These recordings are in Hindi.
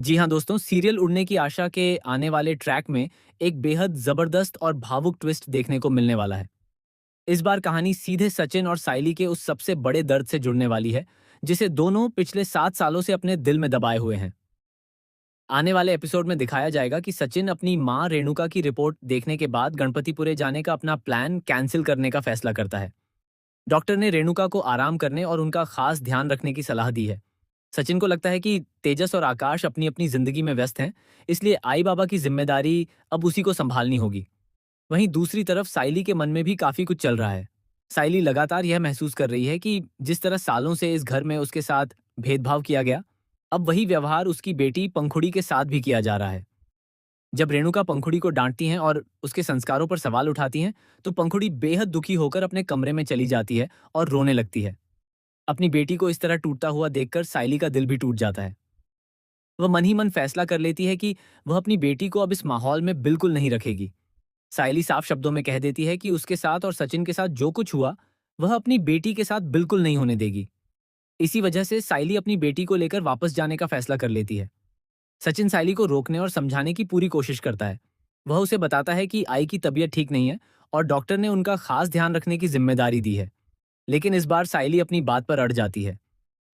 जी हाँ दोस्तों, सीरियल उड़ने की आशा के आने वाले ट्रैक में एक बेहद जबरदस्त और भावुक ट्विस्ट देखने को मिलने वाला है। इस बार कहानी सीधे सचिन और साइली के उस सबसे बड़े दर्द से जुड़ने वाली है, जिसे दोनों पिछले 7 सालों से अपने दिल में दबाए हुए हैं। आने वाले एपिसोड में दिखाया जाएगा कि सचिन अपनी माँ रेणुका की रिपोर्ट देखने के बाद गणपतिपुरे जाने का अपना प्लान कैंसिल करने का फैसला करता है। डॉक्टर ने रेणुका को आराम करने और उनका खास ध्यान रखने की सलाह दी है। सचिन को लगता है कि तेजस और आकाश अपनी अपनी जिंदगी में व्यस्त हैं, इसलिए आई बाबा की जिम्मेदारी अब उसी को संभालनी होगी। वहीं दूसरी तरफ साइली के मन में भी काफी कुछ चल रहा है। साइली लगातार यह महसूस कर रही है कि जिस तरह सालों से इस घर में उसके साथ भेदभाव किया गया, अब वही व्यवहार उसकी बेटी पंखुड़ी के साथ भी किया जा रहा है। जब रेणुका पंखुड़ी को डांटती हैं और उसके संस्कारों पर सवाल उठाती हैं, तो पंखुड़ी बेहद दुखी होकर अपने कमरे में चली जाती है और रोने लगती है। अपनी बेटी को इस तरह टूटता हुआ देखकर साइली का दिल भी टूट जाता है। वह मन ही मन फैसला कर लेती है कि वह अपनी बेटी को अब इस माहौल में बिल्कुल नहीं रखेगी। साइली साफ शब्दों में कह देती है कि उसके साथ और सचिन के साथ जो कुछ हुआ, वह अपनी बेटी के साथ बिल्कुल नहीं होने देगी। इसी वजह से साइली अपनी बेटी को लेकर वापस जाने का फैसला कर लेती है। सचिन साइली को रोकने और समझाने की पूरी कोशिश करता है। वह उसे बताता है कि आई की तबीयत ठीक नहीं है और डॉक्टर ने उनका खास ध्यान रखने की जिम्मेदारी दी है। लेकिन इस बार साइली अपनी बात पर अड़ जाती है।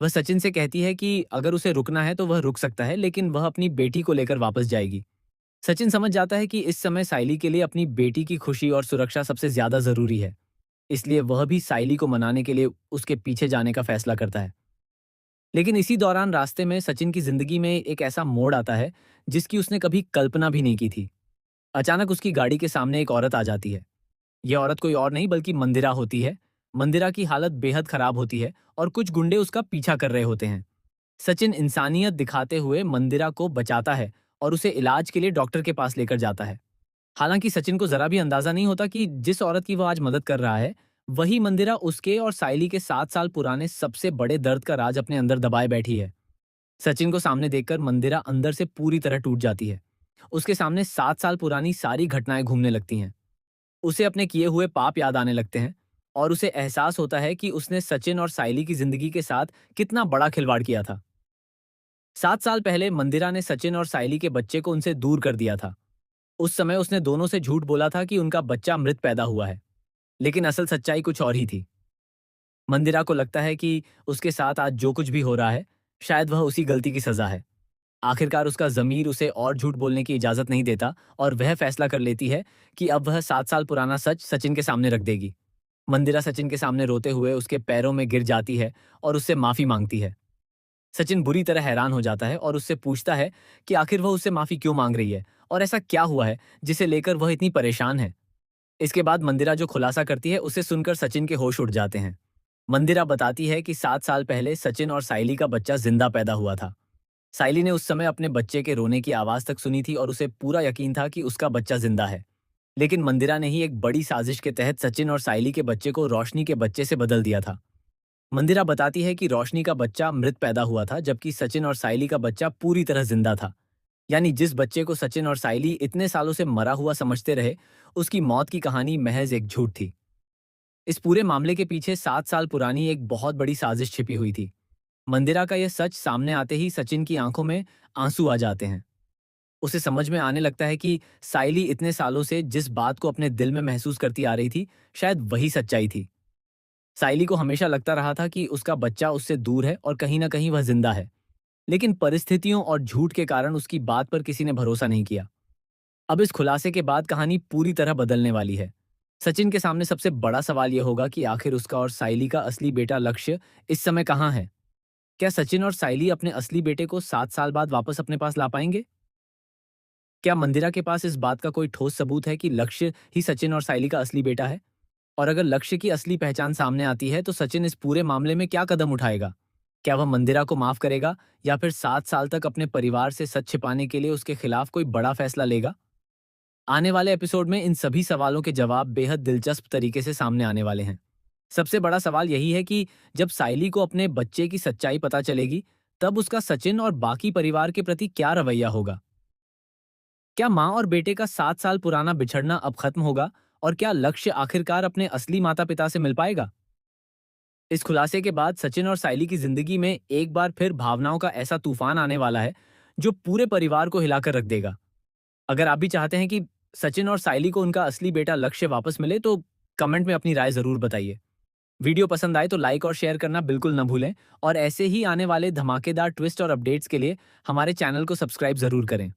वह सचिन से कहती है कि अगर उसे रुकना है तो वह रुक सकता है, लेकिन वह अपनी बेटी को लेकर वापस जाएगी। सचिन समझ जाता है कि इस समय साइली के लिए अपनी बेटी की खुशी और सुरक्षा सबसे ज्यादा जरूरी है। इसलिए वह भी साइली को मनाने के लिए उसके पीछे जाने का फैसला करता है। लेकिन इसी दौरान रास्ते में सचिन की जिंदगी में एक ऐसा मोड़ आता है, जिसकी उसने कभी कल्पना भी नहीं की थी। अचानक उसकी गाड़ी के सामने एक औरत आ जाती है। यह औरत कोई और नहीं बल्कि मंदिरा होती है। मंदिरा की हालत बेहद खराब होती है और कुछ गुंडे उसका पीछा कर रहे होते हैं। सचिन इंसानियत दिखाते हुए मंदिरा को बचाता है और उसे इलाज के लिए डॉक्टर के पास लेकर जाता है। हालांकि सचिन को जरा भी अंदाजा नहीं होता कि जिस औरत की वह आज मदद कर रहा है, वही मंदिरा उसके और साइली के 7 साल पुराने सबसे बड़े दर्द का राज अपने अंदर दबाए बैठी है। सचिन को सामने देखकर मंदिरा अंदर से पूरी तरह टूट जाती है। उसके सामने 7 साल पुरानी सारी घटनाएं घूमने लगती हैं। उसे अपने किए हुए पाप याद आने लगते हैं और उसे एहसास होता है कि उसने सचिन और साइली की जिंदगी के साथ कितना बड़ा खिलवाड़ किया था। 7 साल पहले मंदिरा ने सचिन और साइली के बच्चे को उनसे दूर कर दिया था। उस समय उसने दोनों से झूठ बोला था कि उनका बच्चा मृत पैदा हुआ है, लेकिन असल सच्चाई कुछ और ही थी। मंदिरा को लगता है कि उसके साथ आज जो कुछ भी हो रहा है, शायद वह उसी गलती की सजा है। आखिरकार उसका ज़मीर उसे और झूठ बोलने की इजाज़त नहीं देता और वह फैसला कर लेती है कि अब वह 7 साल पुराना सच सचिन के सामने रख देगी। मंदिरा सचिन के सामने रोते हुए उसके पैरों में गिर जाती है और उससे माफ़ी मांगती है। सचिन बुरी तरह हैरान हो जाता है और उससे पूछता है कि आखिर वह उससे माफ़ी क्यों मांग रही है और ऐसा क्या हुआ है जिसे लेकर वह इतनी परेशान है। इसके बाद मंदिरा जो खुलासा करती है, उसे सुनकर सचिन के होश उड़ जाते हैं। मंदिरा बताती है कि 7 साल पहले सचिन और साइली का बच्चा जिंदा पैदा हुआ था। साइली ने उस समय अपने बच्चे के रोने की आवाज तक सुनी थी और उसे पूरा यकीन था कि उसका बच्चा जिंदा है। लेकिन मंदिरा ने ही एक बड़ी साजिश के तहत सचिन और साइली के बच्चे को रोशनी के बच्चे से बदल दिया था। मंदिरा बताती है कि रोशनी का बच्चा मृत पैदा हुआ था, जबकि सचिन और साइली का बच्चा पूरी तरह जिंदा था। यानी जिस बच्चे को सचिन और साइली इतने सालों से मरा हुआ समझते रहे, उसकी मौत की कहानी महज एक झूठ थी। इस पूरे मामले के पीछे 7 साल पुरानी एक बहुत बड़ी साजिश छिपी हुई थी। मंदिरा का यह सच सामने आते ही सचिन की आंखों में आंसू आ जाते हैं। उसे समझ में आने लगता है कि साइली इतने सालों से जिस बात को अपने दिल में महसूस करती आ रही थी, शायद वही सच्चाई थी। साइली को हमेशा लगता रहा था कि उसका बच्चा उससे दूर है और कहीं ना कहीं वह जिंदा है। लेकिन परिस्थितियों और झूठ के कारण उसकी बात पर किसी ने भरोसा नहीं किया। अब इस खुलासे के बाद कहानी पूरी तरह बदलने वाली है। सचिन के सामने सबसे बड़ा सवाल यह होगा कि आखिर उसका और साइली का असली बेटा लक्ष्य इस समय कहाँ है। क्या सचिन और साइली अपने असली बेटे को 7 साल बाद वापस अपने पास ला पाएंगे? क्या मंदिरा के पास इस बात का कोई ठोस सबूत है कि लक्ष्य ही सचिन और साइली का असली बेटा है? और अगर लक्ष्य की असली पहचान सामने आती है, तो सचिन इस पूरे मामले में क्या कदम उठाएगा? क्या वह मंदिरा को माफ करेगा या फिर 7 साल तक अपने परिवार से सच छिपाने के लिए उसके खिलाफ कोई बड़ा फैसला लेगा? आने वाले एपिसोड में इन सभी सवालों के जवाब बेहद दिलचस्प तरीके से सामने आने वाले हैं। सबसे बड़ा सवाल यही है कि जब साइली को अपने बच्चे की सच्चाई पता चलेगी, तब उसका सचिन और बाकी परिवार के प्रति क्या रवैया होगा? क्या माँ और बेटे का 7 साल पुराना बिछड़ना अब खत्म होगा और क्या लक्ष्य आखिरकार अपने असली माता पिता से मिल पाएगा? इस खुलासे के बाद सचिन और साइली की जिंदगी में एक बार फिर भावनाओं का ऐसा तूफान आने वाला है, जो पूरे परिवार को हिलाकर रख देगा। अगर आप भी चाहते हैं कि सचिन और साइली को उनका असली बेटा लक्ष्य वापस मिले तो कमेंट में अपनी राय जरूर बताइए। वीडियो पसंद आए तो लाइक और शेयर करना बिल्कुल न भूलें और ऐसे ही आने वाले धमाकेदार ट्विस्ट और अपडेट्स के लिए हमारे चैनल को सब्सक्राइब जरूर करें।